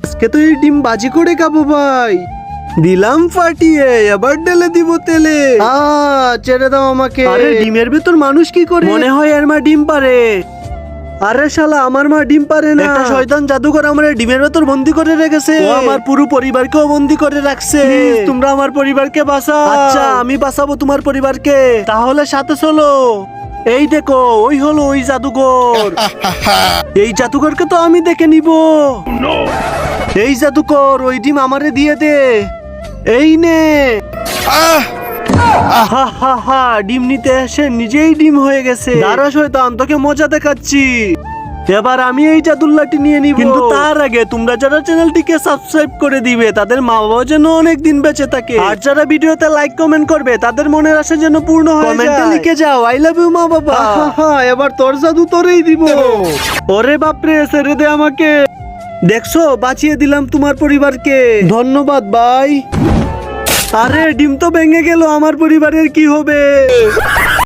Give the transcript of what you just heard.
আজকে তো এই ডিম বাজি করে খাবো ভাই। দিলাম ফাটিয়ে, এবার ঢেলে দিব তেলে। ছেড়ে দাও আমাকে। আরে ডিমের ভেতর মানুষ কি করে? মনে হয় এর মা ডিম পারে। আরে শালা, আমার মা ডিম পারে না। একটা শয়তান জাদুকর আমার ডিমের ভেতর বন্দি করে রেখেছে। ও আমার পুরো পরিবারকেও বন্দি করে রাখছে। তোমরা আমার পরিবারকে বাঁচাও। আচ্ছা, আমি বাঁচাবো তোমার পরিবারকে। তাহলে সাথে চলো। এই দেখো, ওই হলো ওই জাদুকর। এই জাদুকরকে তো আমি দেখে নিব। এই জাদুকর, ওই ডিম আমারে দিয়ে দে। এই নে। হা হা হা, ডিম নিতে এসে নিজেই ডিম হয়ে গেছে। দাঁড়া শয়তান, তোকে মজা দেখাচ্ছি। এবার আমি এই জাদুল্লাটি নিয়ে নিব, কিন্তু তার আগে তোমরা যারা চ্যানেলটিকে সাবস্ক্রাইব করে দিবে তাদের মা বাবা যেন অনেক দিন বেঁচে থাকে, আর যারা ভিডিওতে লাইক কমেন্ট করবে তাদের মনের আশা যেন পূর্ণ হয়। কমেন্টে লিখে যাও আই লাভ ইউ মা বাবা। এবার তোর জাদু তোরেই দিব। ওরে বাপরে, ছেড়ে দে আমাকে। দেখছো, বাঁচিয়ে দিলাম তোমার পরিবারকে। ধন্যবাদ ভাই। আরে ডিম তো ভেঙে গেল, আমার পরিবারের কি হবে?